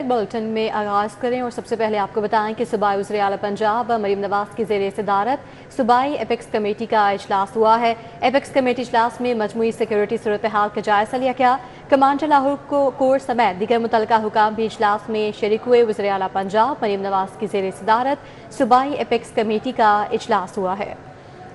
Bulletin में आगाज़ करें और सबसे पहले आपको बताएं कि सूबाई वज़ीर आला पंजाब मरीम नवाज़ की ज़ेर सदारत सूबाई एपेक्स कमेटी का इजलास हुआ है। एपेक्स कमेटी इजलास में मजमूई सिक्योरिटी सूरत हाल का जायज़ा लिया गया। कमांडर लाहौर कोर समेत दीगर मुतल्लिका हुकाम भी इजलास में शरीक हुए। वज़ीर आला पंजाब मरीम नवाज़ की ज़ेर सदारत सूबाई एपेक्स कमेटी का इजलास हुआ है।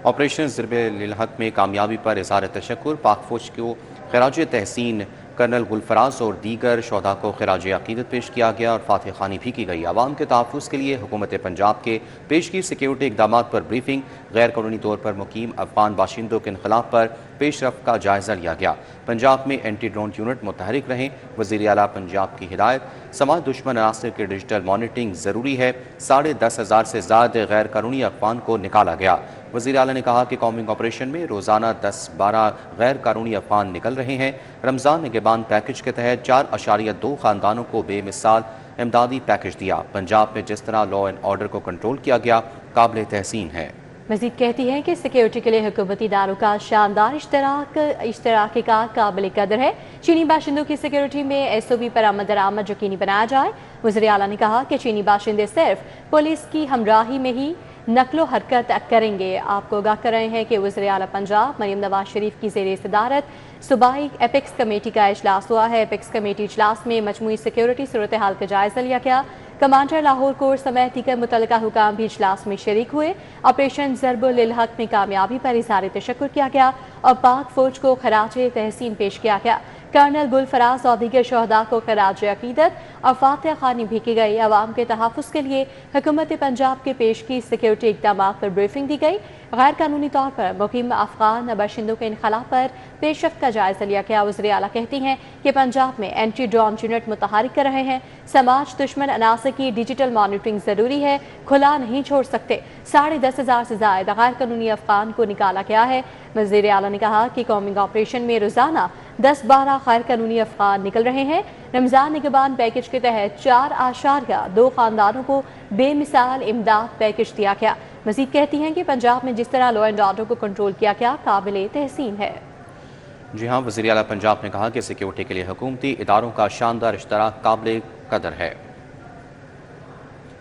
ऑपरेशन ज़िरब-ए-लिलहक़ में कामयाबी पर इज़हार तशक्कुर, पाक फ़ौज को ख़िराज तहसीन कर्नल गुलफराज और दीगर शोधा को ख़िराज अक़ीदत पेश किया गया और फातह ख़ानी भी की गई। आवाम के तहफ़्फ़ुज़ के लिए हुकूमत पंजाब के पेशगी सिक्योरिटी इक़दाम पर ब्रीफिंग, गैर कानूनी तौर पर मुकीम अफ़गान बाशिंदों के इनख़लाब पर पेशरफ़्त का जायज़ा लिया गया। पंजाब में एंटी ड्रोन यूनिट मुतहरिक रहें, वज़ीर आला पंजाब की हिदायत। समाज दुश्मन अनासर की डिजिटल मॉनिटरिंग ज़रूरी है। 10,500 से ज़्यादा गैर कानूनी अफ़गान को निकाला गया। वज़ीर आला ने कहा कि कॉम्बिंग ऑपरेशन में रोज़ाना 10-12 गैर कानूनी अफ़गान निकल रहे हैं। रमज़ान निगहबान पैकेज के तहत 4.2 ख़ानदानों को बेमिसाल इमदादी पैकेज दिया। पंजाब में जिस तरह लॉ एंड ऑर्डर को कंट्रोल किया गया, काबिल तहसीन है। मज़ीद कहती हैं कि सिक्योरिटी के लिए हुकूमती इदारों का शानदार इश्तराक का काबिल कदर है। चीनी बाशिंदों की सिक्योरिटी में SOB पर आमद दरामद यकीनी बनाया जाए। वज़ीर आला ने कहा कि चीनी बाशिंदे सिर्फ पुलिस की हमराही में ही नकलो हरकत करेंगे। आपको आगाह कर रहे हैं कि वज़ीर आला पंजाब मरीम नवाज शरीफ की ज़ेर सदारत सूबाई एपेक्स कमेटी का इजलास हुआ है। एपेक्स कमेटी इजलास में मजमूई सिक्योरिटी सूरत हाल का जायज़ा लिया गया। कमांडर लाहौर कोर समेत दीगर मुतल्लिका हुकाम भी इजलास में शरीक हुए। ऑपरेशन ज़िरब-ए-लिलहक़ में कामयाबी पर इज़हार तशक्कुर किया गया और पाक फ़ौज को ख़िराज तहसीन पेश किया गया। कर्नल गुलफराज और दीगर शहदा को ख़िराज अक़ीदत और फातह ख़ानी भी की गई। अवाम के तहफ़्फ़ुज़ के लिए हुकूमत पंजाब के पेशगी सिक्योरिटी इक़दाम पर ब्रीफिंग दी गई। गैर कानूनी तौर पर मुकीम अफ़गान बाशिंदों के इनख़लाब पर पेशरफ़्त का जायज़ा लिया गया। वज़ीर आला कहती हैं कि पंजाब में एंटी ड्रोन यूनिट मुतहरिक कर रहे हैं। समाज दुश्मन अनासर की डिजिटल मॉनिटरिंग ज़रूरी है, खुला नहीं छोड़ सकते। 10,500 से ज़्यादा गैर कानूनी अफ़गान को निकाला गया है। वज़ीर आला ने कहा कि कॉम्बिंग ऑपरेशन में रोज़ाना 10-12 गैर कानूनी अफ़गान निकल रहे हैं। रमज़ान निगहबान पैकेज के तहत 4.2 ख़ानदानों को बेमिसाल इमदाद पैकेज दिया गया। मज़ीद कहती हैं कि पंजाब में जिस तरह लॉ एंड ऑर्डर को कंट्रोल किया गया, काबिल तहसीन है। जी हाँ, वज़ीर आला पंजाब ने कहा कि सिक्योरिटी के लिए हुकूमती इदारों का शानदार इश्तराक काबिल कदर है।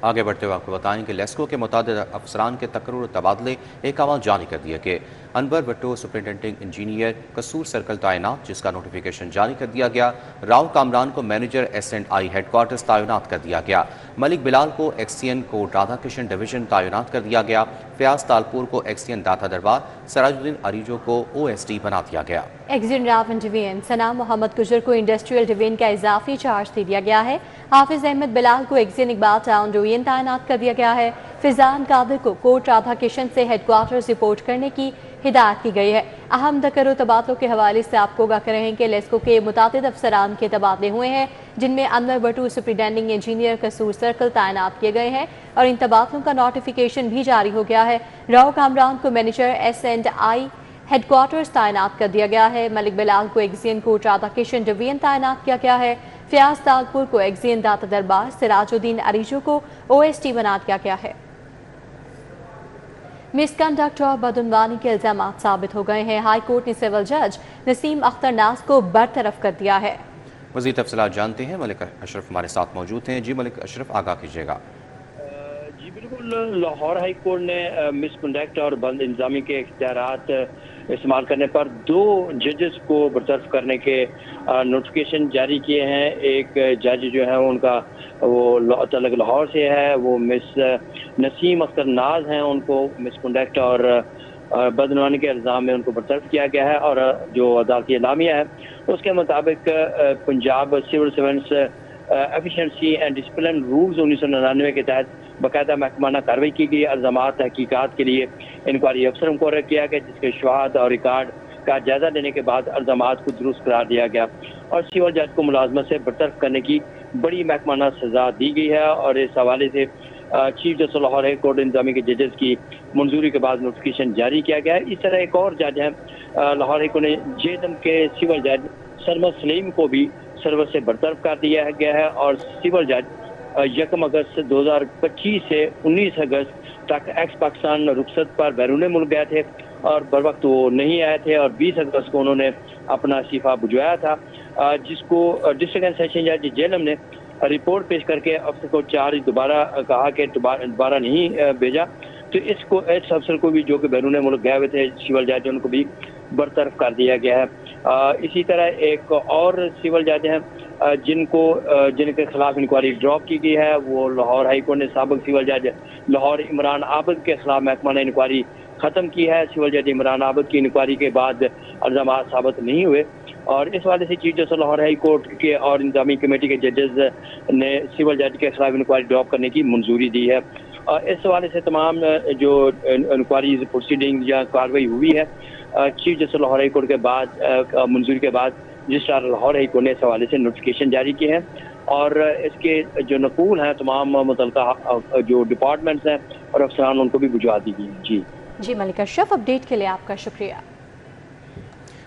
आगे बढ़ते हुए आपको बताएं कि लेस्को के मुतादिद अफसरान के तकर्रुर तबादले एक अवाल जारी कर दिया कि अनवर भट्टो सुपरिटेंडिंग इंजीनियर कसूर सर्कल तैनात, जिसका नोटिफिकेशन जारी कर दिया गया। राव कामरान को मैनेजर S&I हेडक्वार्टर्स तैनात कर दिया गया। मलिक बिलाल को XCN कोट राधा कृष्ण डिवीजन तैनात कर दिया गया। फयाज तालपुर को XCN दाता दरबार, सराजुद्दीन अरीजो को OSD बना दिया गया। एक्सियन रावन डिवीजन सना मोहम्मद गुजर को इंडस्ट्रियल डिवीजन का इजाफी चार्ज दे दिया गया है। हाफिज अहमद बिलाल को एक्सियन इकबाल टाउन डिवीजन तैनात कर दिया गया है। फिजान कादिर को कोट राधा किशन से हेडक्वार्टर्स रिपोर्ट करने की हिदायत की गई है। अहम तकर्रुर तबादलों के हवाले से आपको आगाह करें कि लेस्को के मुतादिद अफसरान के तबादले हुए हैं, जिनमें अनवर भट्टू सुपरिटेंडिंग इंजीनियर कसूर सर्कल तैनात किए गए हैं और इन तबादलों का नोटिफिकेशन भी जारी हो गया है। राव कामरान को मैनेजर S&I हेडक्वार्टर्स तैनात कर दिया गया है। मलिक बिलाल को एक्सियन कोट राधा किशन डिवीजन तैनात किया गया है। फयाज तालपुर को एक्सियन दाता दरबार, सिराजुद्दीन अरीजो को OSD बना दिया गया है। मिसकंडक्ट और बदउनवानी के इल्जाम साबित हो गए हैं। हाई कोर्ट ने सिविल जज नसीम अख्तर नाज को बरतरफ कर दिया है। मज़ीद तफसीलात जानते हैं, मलिक अशरफ हमारे साथ मौजूद हैं। जी मलिक अशरफ, आगाह कीजिएगा। जी बिल्कुल, लाहौर हाई कोर्ट ने मिसकंडक्ट और बंद इंतजामी के इख्तियारात इस्तेमाल करने पर 2 जजेस को बरतरफ करने के नोटिफिकेशन जारी किए हैं। एक जज जो है उनका वो तलक लाहौर से है, वो मिस नसीम अख्तर नाज हैं। उनको मिसकंडक्ट और बदनवानी के इल्ज़ाम में उनको बरतरफ किया गया है। और जो अदालती एलामिया है उसके मुताबिक Punjab civil servants efficiency and discipline rules 1999 के तहत बाकायदा महकमाना कार्रवाई की गई। इल्ज़ामात तहकीकात के लिए इंक्वायरी अफसर मुकर्रर किया गया, जिसके शवाहद और रिकॉर्ड का जायजा लेने के बाद इल्ज़ामात को दुरुस्त करार दिया गया और सिविल जज को मुलाजमत से बरतरफ करने की बड़ी महकमाना सजा दी गई है। और इस हवाले से chief justice Lahore high court इंतजामी के जजेस की मंजूरी के बाद नोटिफिकेशन जारी किया गया है। इस तरह एक और जज है लाहौर हाई कोर्ट ने JLM के सिविल जज सरमद सलीम को भी सर्विस से बरतरफ कर दिया गया है और सिविल जज 1 अगस्त 2025 से 19 अगस्त तक एक्स पाकिस्तान रुखसत पर बैरून मुल्क गए थे और बर वक्त वो नहीं आए थे और 20 अगस्त को उन्होंने अपना इस्तीफा भिजवाया था, जिसको डिस्ट्रिक्ट एंड सेशन जज JLM ने रिपोर्ट पेश करके अफसर को चार्ज दोबारा कहा कि दोबारा नहीं भेजा, तो इस अफसर को भी जो कि बैरून मुल्क गए हुए थे सिविल जज, उनको भी बरतरफ कर दिया गया है। इसी तरह एक और सिविल जज हैं जिनके खिलाफ इंक्वायरी ड्रॉप की गई है, वो लाहौर हाई कोर्ट ने साबिक सिविल जज लाहौर इमरान आबिद के खिलाफ महकमा ने इंक्वायरी ख़त्म की है। सिविल जज इमरान आबिद की इंक्वायरी के बाद इल्ज़ामात साबित नहीं हुए, और इस वाले से chief justice Lahore high court के और इंतजामी कमेटी के जजेस ने सिविल जज के खिलाफ इंक्वायरी ड्रॉप करने की मंजूरी दी है। इस हवाले से तमाम जो इंक्वायरीज प्रोसीडिंग या कार्रवाई हुई है, chief justice Lahore high court के बाद मंजूरी के बाद रजिस्ट्रार लाहौर हाई कोर्ट ने इस हवाले से नोटिफिकेशन जारी किए हैं, और इसके जो नकूल हैं तमाम मुतल्लिका जो डिपार्टमेंट्स हैं और अफसरान उनको भी भिजवा दी गई। जी मलिक अशरफ, अपडेट के लिए आपका शुक्रिया।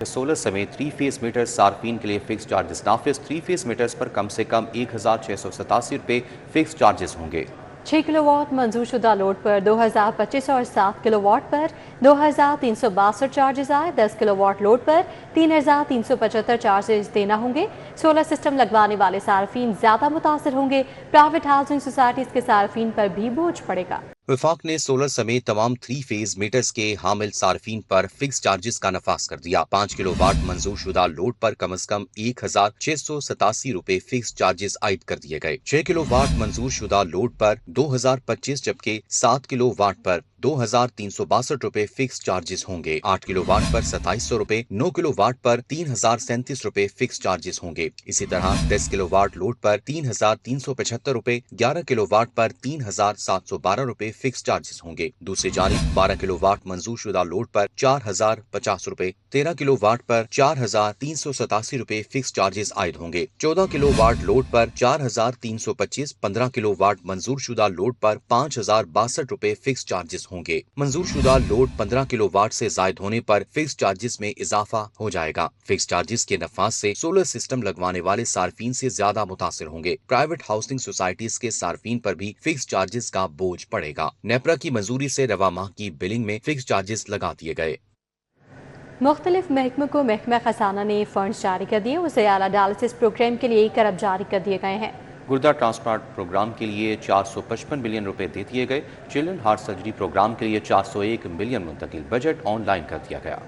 सोलर समेत 3 फेज मीटर्स सार्फिन के लिए फिक्स चार्जेस नाफिज। 3 फेज मीटर्स पर कम से कम 1687 रुपये फिक्स चार्जेस होंगे। 6 किलोवाट मंजूर शुदा लोड पर 2025 और 7 किलोवाट पर 2362 चार्जेस आए। 10 किलोवाट लोड पर 3375 चार्जेस देना होंगे। सोलर सिस्टम लगवाने वाले सार्फिन ज्यादा मुतासर होंगे। प्राइवेट हाउसिंग सोसाइटीज के सार्फिन पर भी बोझ पड़ेगा। वफाक ने सोलर समेत तमाम 3 फेज मीटर्स के हामिल सार्फिन पर फिक्स चार्जेस का नफाज कर दिया। 5 किलोवाट मंजूर शुदा लोड पर कम अज कम 1687 रुपए फिक्स चार्जेस आयद कर दिए गए। 6 किलोवाट मंजूर शुदा लोड पर 2025 जबकि 7 किलोवाट पर 2362 रुपए फिक्स चार्जेस होंगे। 8 किलोवाट पर 2700 रुपए, 9 किलोवाट पर 3037 रुपए फिक्स चार्जेस होंगे। इसी तरह 10 किलोवाट लोड पर 3375 रुपए, 11 किलोवाट पर 3712 रुपए फिक्स चार्जेस होंगे। दूसरी जानिब 12 किलोवाट मंजूर शुदा लोड पर 4050 रुपए, 13 किलोवाट पर 4387 रुपए फिक्स चार्जेस आयद होंगे। 14 किलोवाट लोड पर 4325, 15 किलोवाट मंजूर शुदा लोड पर 5062 रुपए फिक्स चार्जेस होंगे। मंजूर शुदा लोड 15 किलोवाट से जायद होने पर फिक्स चार्जेस में इजाफा हो जाएगा। फिक्स चार्जेस के नफाज से सोलर सिस्टम लगवाने वाले सार्फिन से ज्यादा मुतासिर होंगे। प्राइवेट हाउसिंग सोसाइटीज के सार्फिन पर भी फिक्स चार्जेस का बोझ पड़ेगा। नेपरा की मंजूरी से रवा माह की बिलिंग में फिक्स चार्जेस लगा दिए गए। मुख्तलिफ महकमों को महकमा खजाना ने फंड्स जारी कर दिए। उसे आला डायलिसिस प्रोग्राम के लिए 1 अरब जारी कर दिए गए हैं। गुर्दा ट्रांसप्लांट प्रोग्राम के लिए 455 मिलियन रुपए दे दिए गए। चिल्ड्रन हार्ट सर्जरी प्रोग्राम के लिए 401 मिलियन मुंतकिल। बजट ऑनलाइन कर दिया गया।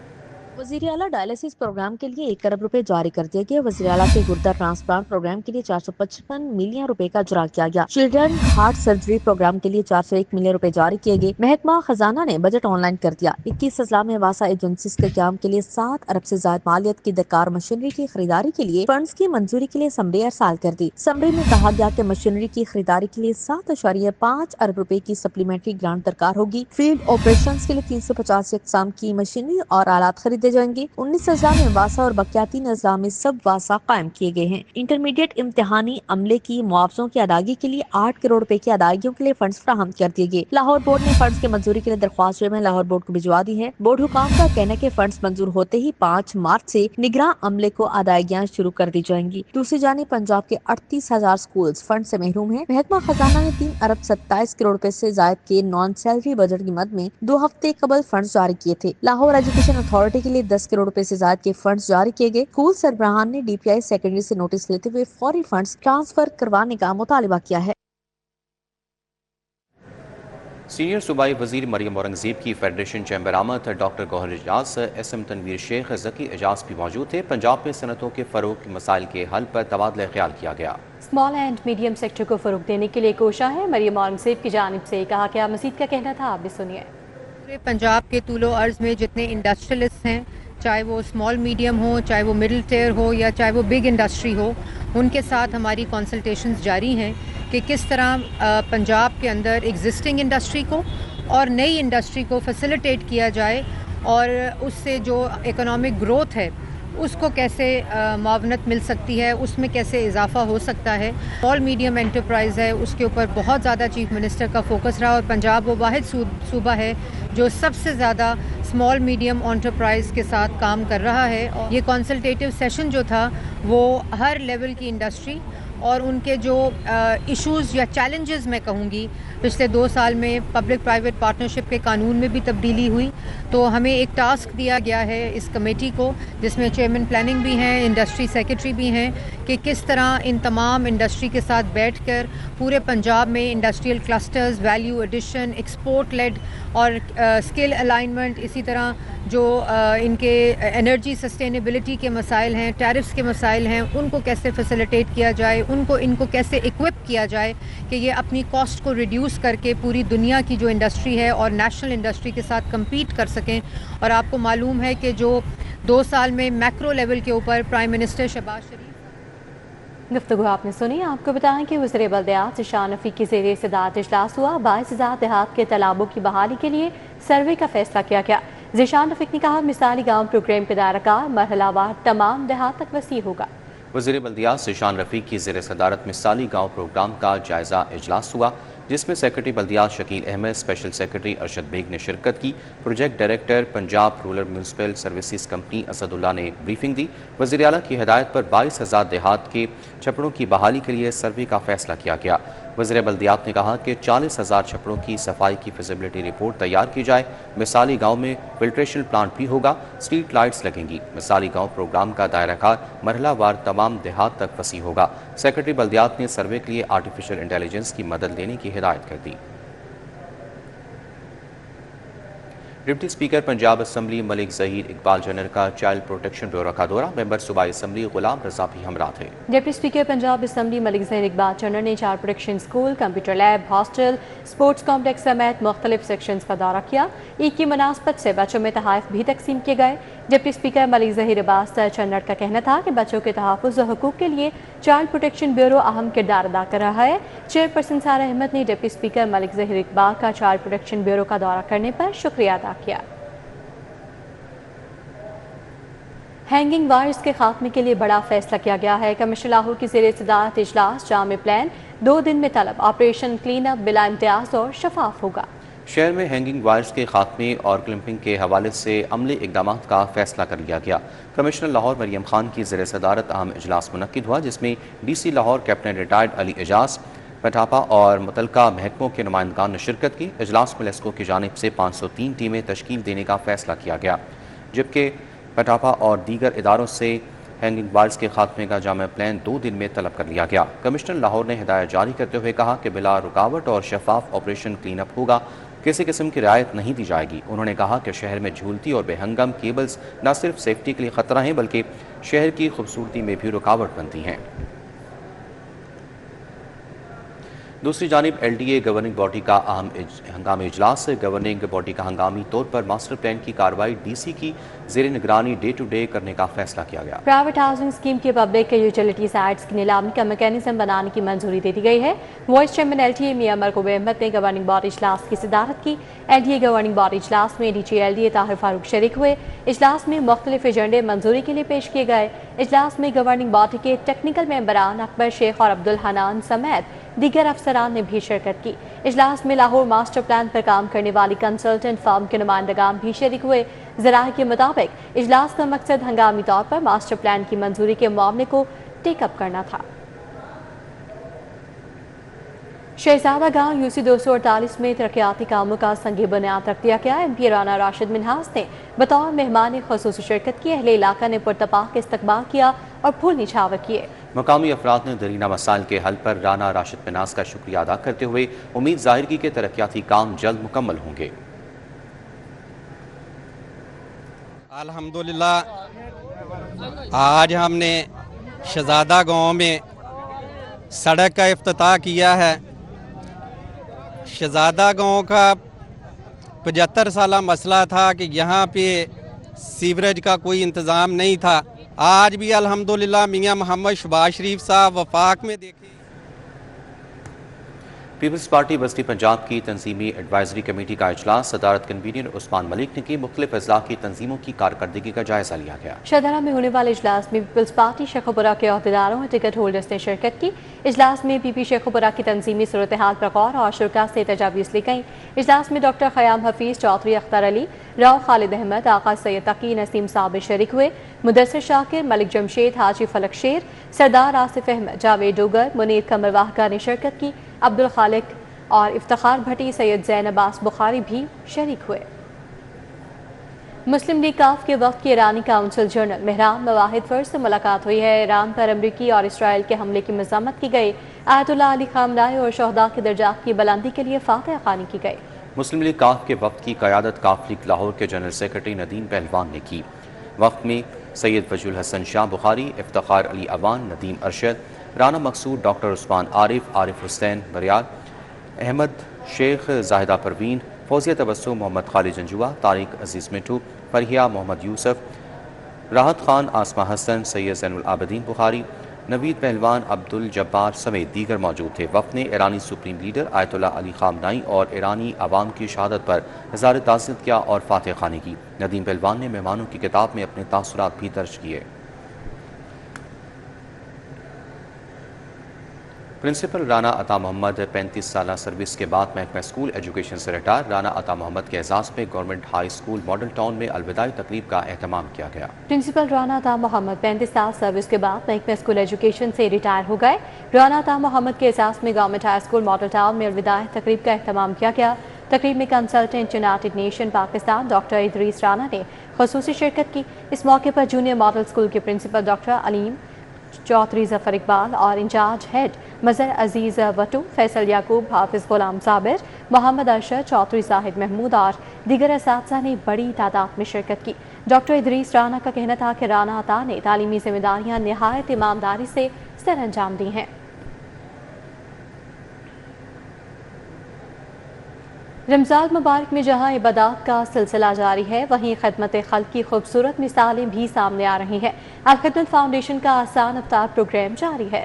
वज़ीर आला डायलिसिस प्रोग्राम के लिए 1 अरब रुपए जारी कर दिए गए। वज़ीर आला के गुर्दा ट्रांसप्लांट प्रोग्राम के लिए 455 मिलियन रुपए का इजरा किया गया। चिल्ड्रन हार्ट सर्जरी प्रोग्राम के लिए 401 मिलियन रुपए जारी किए गए। महकमा खजाना ने बजट ऑनलाइन कर दिया। 21 अजला में वासा एजेंसीज के क्याम के लिए 7 अरब से ज्यादा मालियत की दरकार मशीनरी की खरीदारी के लिए फंड्स की मंजूरी के लिए समरी अरसाल कर दी। समरी में कहा गया कि मशीनरी की खरीदारी के लिए 7.5 अरब रुपए की सप्लीमेंट्री ग्रांट दरकार होगी। फील्ड ऑपरेशन के लिए 350 अक़साम की मशीनरी और आलात खरीदे जाएंगे। 19 अजला में वासा और बकिया 3 अजला में सब वासा कायम किए गए हैं। इंटरमीडिएट इम्तिहानी अमले की मुआवजों की अदायगी के लिए 8 करोड़ रुपए की अदायगियों के लिए फंड्स फराहम कर दिए गए। लाहौर बोर्ड ने फंड्स की मंजूरी के लिए दरख्वास्त में लाहौर बोर्ड को भिजवा दी है। बोर्ड हुकाम का कहना है कि फंड्स मंजूर होते ही 5 मार्च से निगरान अमले को अदायगियां शुरू कर दी जाएंगी। दूसरी जानिब पंजाब के 38,000 स्कूल फंड से महरूम है। महकमा खजाना ने 3 अरब 27 करोड़ रुपए से जायद के नॉन सैलरी बजट की मद में 2 हफ्ते कबल फंड जारी किए थे। लाहौर एजुकेशन अथॉरिटी के लिए 10 करोड़ रुपए से ज्यादा के फंड्स जारी किए गए। स्कूल सरबराहान ने DPI सेकेंडरी से नोटिस लेते हुए फौरी फंड्स ट्रांसफर करवाने का मुतालिबा किया है। सीनियर सूबाई वजीर मरियम औरंगजेब की फेडरेशन चैम्बर आमद डॉक्टर गौहर एजाज, SM तनवीर शेख, ज़की एजाज भी मौजूद थे। पंजाब में सनतों के फरोग के मसाइल के हल पर तबादला ख्याल किया गया। स्मॉल एंड मीडियम सेक्टर को फरोग देने के लिए कोशा है। मरियम औरंगजेब की जानिब से कहा क्या मजीद का कहना था, आप भी सुनिए। पंजाब के तूलो अर्ज में जितने इंडस्ट्रियलिस्ट हैं, चाहे वो स्मॉल मीडियम हो, चाहे वो मिडिल टियर हो या चाहे वो बिग इंडस्ट्री हो, उनके साथ हमारी कंसल्टेशंस जारी हैं कि किस तरह पंजाब के अंदर एग्जिस्टिंग इंडस्ट्री को और नई इंडस्ट्री को फैसिलिटेट किया जाए और उससे जो इकोनॉमिक ग्रोथ है उसको कैसे मुआवनत मिल सकती है, उसमें कैसे इजाफा हो सकता है। स्मॉल मीडियम एंटरप्राइज़ है, उसके ऊपर बहुत ज़्यादा चीफ मिनिस्टर का फोकस रहा और पंजाब वो वाहिद सूबा है जो सबसे ज़्यादा स्मॉल मीडियम एंटरप्राइज़ के साथ काम कर रहा है। और ये कंसल्टेटिव सेशन जो था वो हर लेवल की इंडस्ट्री और उनके जो इश्यूज़ या चैलेंजेस मैं कहूँगी, पिछले 2 साल में पब्लिक प्राइवेट पार्टनरशिप के कानून में भी तब्दीली हुई, तो हमें एक टास्क दिया गया है इस कमेटी को जिसमें चेयरमैन प्लानिंग भी हैं, इंडस्ट्री सेक्रेटरी भी हैं, کہ کس طرح ان تمام انڈسٹری کے ساتھ بیٹھ کر پورے پنجاب میں industrial clusters, value addition, export led اور اسکل الائنمنٹ، اسی طرح جو ان کے انرجی سسٹینیبلٹی کے مسائل ہیں، ٹیرفس کے مسائل ہیں، ان کو کیسے فیسیلیٹیٹ کیا جائے، ان کو کیسے ایکوپ کیا جائے کہ یہ اپنی کاسٹ کو ریڈیوس کر کے پوری دنیا کی جو انڈسٹری ہے اور نیشنل انڈسٹری کے ساتھ کمپیٹ کر سکیں۔ اور آپ کو معلوم ہے کہ جو 2 سال میں میکرو لیول کے اوپر پرائم منسٹر شہباز شریف گفتگو آپ نے سنی۔ آپ کو بتائیں کہ وزیر بلدیات ذیشان رفیق کی زیر صدارت اجلاس ہوا۔ 22,000 دیہات کے تالابوں کی بحالی کے لیے سروے کا فیصلہ کیا گیا۔ ذیشان رفیق نے کہا مثالی گاؤں پروگرام کے دائرہ کار مرحلہ وار تمام دیہات تک وسیع ہوگا۔ وزیر بلدیات ذیشان رفیق کی زیر صدارت مثالی گاؤں پروگرام کا جائزہ اجلاس ہوا، جس میں سیکرٹری بلدیات شکیل احمد، اسپیشل سیکرٹری ارشد بیگ نے شرکت کی۔ Project director Punjab rural municipal services company Asad Ullah نے بریفنگ دی۔ وزیر اعلیٰ کی ہدایت پر 22,000 دیہات کے چھپڑوں کی بحالی کے لیے سروے کا فیصلہ کیا گیا۔ وزیر بلدیات نے کہا کہ 40,000 چھپڑوں کی صفائی کی فیزیبلٹی رپورٹ تیار کی جائے۔ مثالی گاؤں میں فلٹریشن پلانٹ بھی ہوگا، اسٹریٹ لائٹس لگیں گی۔ مثالی گاؤں پروگرام کا دائرہ کار مرحلہ وار تمام دیہات تک وسیع ہوگا۔ سیکرٹری بلدیات نے سروے کے لیے آرٹیفیشل انٹیلیجنس کی مدد لینے کی ہدایت کر دی۔ ڈپٹی اسپیکر پنجاب اسمبلی ملک ظہیر اقبال جنر کا چائلڈ پروٹیکشن بیورو کا دورہ، ممبر صوبائی اسمبلی غلام رضا بھی ہمراہ تھے۔ ڈپٹی اسپیکر پنجاب اسمبلی ملک ظہیر اقبال جنر نے child protection school, computer lab, hostel, sports complex سمیت مختلف سیکشنز کا دورہ کیا۔ عید کی مناسبت سے بچوں میں تحائف بھی تقسیم کیے گئے۔ ڈپٹی اسپیکر ملک ظہیر عباس چنڈ کا کہنا تھا کہ بچوں کے تحفظ و حقوق کے لیے چائلڈ پروٹیکشن بیورو اہم کردار ادا کر رہا ہے۔ چیئرپرسن سارہ احمد نے ڈپٹی اسپیکر ملک ظہیر اقبال کا چائلڈ پروٹیکشن بیورو کا دورہ کرنے پر شکریہ ادا کیا۔ ہینگنگ وائرز کے خاتمے کے لیے بڑا فیصلہ کیا گیا ہے۔ کمشنر لاہور کی زیر صدارت اجلاس جامع پلان 2 دن میں طلب، آپریشن کلین اپ بلا امتیاز اور شفاف ہوگا۔ شہر میں ہینگنگ وائرز کے خاتمے اور کلمپنگ کے حوالے سے عملی اقدامات کا فیصلہ کر لیا گیا۔ کمشنر لاہور مریم خان کی زیر صدارت اہم اجلاس منعقد ہوا، جس میں D C Lahore captain retired Ali Ijaz Pathapa اور متعلقہ محکموں کے نمائندگان نے شرکت کی۔ اجلاس میں لیسکو کی جانب سے 503 ٹیمیں تشکیل دینے کا فیصلہ کیا گیا، جبکہ پٹھاپا اور دیگر اداروں سے ہینگنگ وائرز کے خاتمے کا جامع پلان 2 دن میں طلب کر لیا گیا۔ کمشنر لاہور نے ہدایت جاری کرتے ہوئے کہا کہ بلا رکاوٹ اور شفاف آپریشن کلین اپ ہوگا، کسی قسم کی رعایت نہیں دی جائے گی۔ انہوں نے کہا کہ شہر میں جھولتی اور بے ہنگم کیبلز نہ صرف سیفٹی کے لیے خطرہ ہیں بلکہ شہر کی خوبصورتی میں بھی رکاوٹ بنتی ہیں۔ دوسری جانب L D A governing body کا اہم ہنگامی اجلاس، گورننگ باڈی کا ہنگامی طور پر ماسٹر پلان کی کارروائی ڈی سی کی زیر نگرانی ڈے ٹو ڈے کرنے کا فیصلہ کیا گیا۔ پرائیویٹ ہاؤسنگ اسکیم کے پبلک یوٹیلیٹی سائٹس کی نیلامی کا میکینزم بنانے کی منظوری دے دی گئی ہے۔ Vice chairman L T A میاں مرغوب احمد نے گورننگ باڈی اجلاس کی صدارت کی۔ L D A governing body اجلاس میں D G L D A Tahir Farooq شریک ہوئے۔ اجلاس میں مختلف ایجنڈے منظوری کے لیے پیش کیے گئے۔ اجلاس میں گورننگ باڈی کے ٹیکنیکل ممبران اکبر شیخ اور عبدالحنان سمیت دیگر افسران نے بھی شرکت کی۔ اجلاس میں لاہور ماسٹر پلان پر کام کرنے والی کنسلٹنٹ فرم کے نمائندگان بھی شریک ہوئے۔ ذرائع کے مطابق اجلاس کا مقصد ہنگامی طور پر ماسٹر پلان کی منظوری کے معاملے کو ٹیک اپ کرنا تھا۔ شہزادہ گاؤں یو سی 248 میں ترقیاتی کاموں کا سنگ بنیاد رکھ دیا گیا۔ ایم پی رانا راشد منہاس نے بطور مہمان خصوصی شرکت کی۔ اہل علاقہ نے پرتپاک استقبال کیا اور پھول نچھاور کیے۔ مقامی افراد نے درینہ مسائل کے حل پر رانا راشد منہاس کا شکریہ ادا کرتے ہوئے امید ظاہر کی کہ ترقیاتی کام جلد مکمل ہوں گے۔ الحمدللہ آج ہم نے شہزادہ گاؤں میں سڑک کا افتتاح کیا ہے۔ شہزادہ گاؤں کا 75 سالہ مسئلہ تھا کہ یہاں پہ سیوریج کا کوئی انتظام نہیں تھا۔ آج بھی الحمدللہ میاں محمد شہباز شریف صاحب وفاق میں دیکھیں۔ پیپلز پارٹی بستی پنجاب کی تنظیمی ایڈوائزری کمیٹی کا اجلاس صدارت کنوینر عثمان ملک نے کی۔ مختلف اضلاع کی تنظیموں کی کارکردگی کا جائزہ لیا گیا۔ شاہدرہ میں ہونے والے اجلاس میں پیپلز پارٹی شیخوپورہ کے عہدیداروں اور ٹکٹ ہولڈرز نے شرکت کی۔ اجلاس میں پی پی شیخوپورہ کی تنظیمی صورتحال پر غور اور شرکاء سے تجاویز لی گئیں۔ اجلاس میں ڈاکٹر خیام حفیظ، چودھری اختر علی، راؤ خالد احمد، آقا سید تقی، نسیم صاحب شریک ہوئے۔ مدثر شاکر، ملک جمشید، حاجی فلک شیر، سردار آصف احمد، جاوید ڈوگر، منیر قمر واہگہ نے شرکت کی۔ عبدالخالق اور افتخار بھٹی، سید زین عباس بخاری بھی شریک ہوئے۔ مسلم لیگ کاف کے وفد کی ایرانی کونسل جنرل مہران مواحد فرز سے ملاقات ہوئی ہے۔ ایران پر امریکی اور اسرائیل کے حملے کی مذمت کی گئی۔ آیت اللہ علی خامنہئی اور شہداء کے درجات کی بلندی کے لیے فاتحہ خوانی کی گئی۔ مسلم لیگ کاف کے وفد کی قیادت کاف لیگ لاہور کے جنرل سیکرٹری ندیم پہلوان نے کی۔ وفد میں سید وجہ الحسن شاہ بخاری، افتخار علی اوان، ندیم ارشد، رانا مقصود، ڈاکٹر عثمان عارف، عارف حسین بریال، احمد شیخ، زاہدہ پروین، فوزیہ تبسم، محمد خالد جنجوہ، طارق عزیز مٹھو، فرحیہ محمد یوسف، راحت خان، آسمہ حسن، سید زین العابدین بخاری، نوید پہلوان، عبد الجبار سمیت دیگر موجود تھے۔ وفد نے ایرانی سپریم لیڈر آیت اللہ علی خامنہئی اور ایرانی عوام کی شہادت پر اظہار تعزیت کیا اور فاتحہ خوانی کی۔ ندیم پہلوان نے مہمانوں کی کتاب میں اپنے تاثرات بھی درج کیے۔ پرنسپل رانا عطا محمد 35 سالہ سروس کے بعد محکمہ اسکول ایجوکیشن سے ریٹائر۔ رانا عطا محمد کے اعزاز میں government high school model town میں الوداعی تقریب کا اہتمام کیا گیا۔ پرنسپل رانا عطا محمد 35 سال سروس کے بعد محکمہ اسکول ایجوکیشن سے ریٹائر ہو گئے۔ رانا عطا محمد کے اعزاز میں government high school model town میں الوداعی تقریب کا اہتمام کیا گیا۔ تقریب میں consultant united nation Pakistan doctor Idrees Rana نے خصوصی شرکت کی۔ اس موقع پر جونیئر ماڈل اسکول کے پرنسپل ڈاکٹر علیم چودھری ظفر اقبال اور انچارج ہیڈ مظہر عزیز وٹو، فیصل یعقوب، حافظ غلام صابر، محمد ارشد، چودھری زاہد محمود اور دیگر اساتذہ نے بڑی تعداد میں شرکت کی۔ ڈاکٹر ادریس رانا کا کہنا تھا کہ رانا عطا نے تعلیمی ذمہ داریاں نہایت ایمانداری سے سر انجام دی ہیں۔ رمضان مبارک میں جہاں عبادات کا سلسلہ جاری ہے، وہیں خدمت خلق کی خوبصورت مثالیں بھی سامنے آ رہی ہیں۔ الخدمت فاؤنڈیشن کا آسان افطار پروگرام جاری ہے،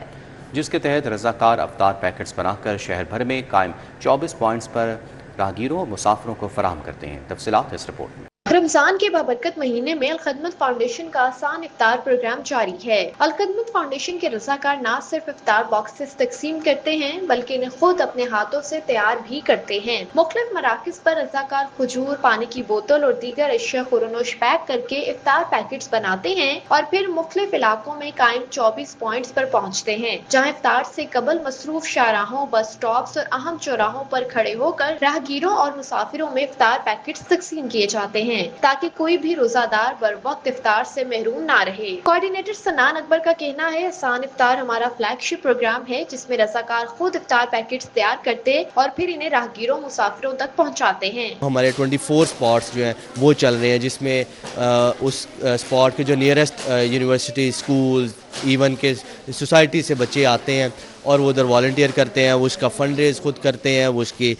جس کے تحت رضاکار افطار پیکٹس بنا کر شہر بھر میں قائم 24 پوائنٹس پر راہگیروں اور مسافروں کو فراہم کرتے ہیں۔ تفصیلات اس رپورٹ میں۔ رمضان کے بابرکت مہینے میں الخدمت فاؤنڈیشن کا آسان افطار پروگرام جاری ہے۔ الخدمت فاؤنڈیشن کے رضاکار نہ صرف افطار باکسز تقسیم کرتے ہیں بلکہ انہیں خود اپنے ہاتھوں سے تیار بھی کرتے ہیں۔ مختلف مراکز پر رضاکار کھجور، پانی کی بوتل اور دیگر اشیاء خورنوش پیک کر کے افطار پیکٹس بناتے ہیں اور پھر مختلف علاقوں میں قائم 24 پوائنٹس پر پہنچتے ہیں، جہاں افطار سے قبل مصروف شاہراہوں، بس سٹاپس اور اہم چوراہوں پر کھڑے ہو کر راہگیروں اور مسافروں میں افطار پیکٹس تقسیم کیے جاتے ہیں تاکہ کوئی بھی روزہ دار بر وقت افطار سے محروم نہ رہے۔ کوارڈینیٹر سنان اکبر کا کہنا ہے آسان افطار ہمارا فلیگ شپ پروگرام ہے جس میں رضاکار خود افطار پیکٹس تیار کرتے اور پھر انہیں راہگیروں مسافروں تک پہنچاتے ہیں۔ ہمارے 24 سپاٹس جو ہیں وہ چل رہے ہیں، جس میں اس سپاٹ کے جو نیئرسٹ یونیورسٹی، اسکول، ایون کے سوسائٹی سے بچے آتے ہیں اور وہ ادھر والنٹیئر کرتے ہیں، وہ اس کا فنڈ ریز خود کرتے ہیں، وہ اس کی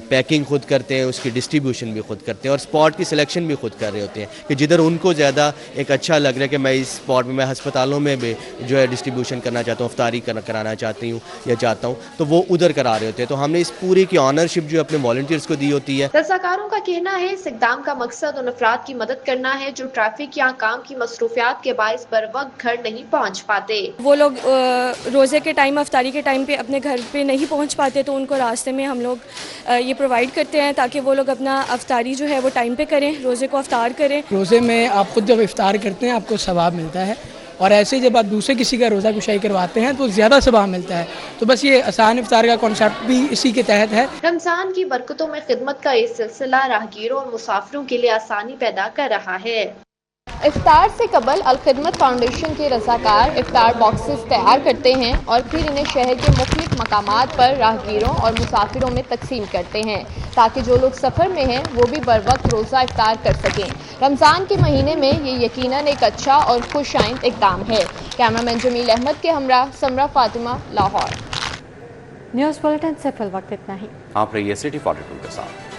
پیکنگ خود کرتے ہیں، اس کی ڈسٹریبیوشن بھی خود کرتے ہیں اور اسپاٹ کی سلیکشن بھی خود کر رہے ہوتے ہیں کہ جدھر ان کو زیادہ ایک اچھا لگ رہا ہے کہ میں اس اسپاٹ میں ہسپتالوں میں بھی جو ہے ڈسٹریبیوشن کرنا چاہتا ہوں، افطاری کرانا چاہتی ہوں یا چاہتا ہوں، تو وہ ادھر کرا رہے ہوتے ہیں۔ تو ہم نے اس پوری کی آنرشپ جو اپنے والنٹیئرس کو دی ہوتی ہے۔ رضاکاروں کا کہنا ہے اس اقدام کا مقصد ان افراد کی مدد کرنا ہے جو ٹریفک یا کام کی مصروفیات کے باعث بر وقت گھر نہیں پہنچ پاتے۔ وہ لوگ روزے کے ٹائم، افطاری کے ٹائم پہ اپنے گھر پہ نہیں پہنچ پاتے تو ان کو راستے میں ہم لوگ یہ پرووائڈ کرتے ہیں تاکہ وہ لوگ اپنا افطاری جو ہے وہ ٹائم پہ کریں، روزے کو افطار کریں۔ روزے میں آپ خود جب افطار کرتے ہیں آپ کو ثواب ملتا ہے، اور ایسے جب آپ دوسرے کسی کا روزہ کشائی کرواتے ہیں تو زیادہ ثواب ملتا ہے۔ تو بس یہ آسان افطار کا کانسیپٹ بھی اسی کے تحت ہے۔ رمضان کی برکتوں میں خدمت کا یہ سلسلہ راہگیروں اور مسافروں کے لیے آسانی پیدا کر رہا ہے۔ افطار سے قبل الخدمت فاؤنڈیشن کے رضاکار افطار باکسز تیار کرتے ہیں اور پھر انہیں شہر کے مختلف مقامات پر راہگیروں اور مسافروں میں تقسیم کرتے ہیں تاکہ جو لوگ سفر میں ہیں وہ بھی بر وقت روزہ افطار کر سکیں۔ رمضان کے مہینے میں یہ یقیناً ایک اچھا اور خوش آئند اقدام ہے۔ کیمرامین جمیل احمد کے ہمراہ سمرہ فاطمہ، لاہور۔ نیوز بلیٹن سے فی الوقت اتنا ہی۔ آپ رہیے سٹی 42 کے ساتھ۔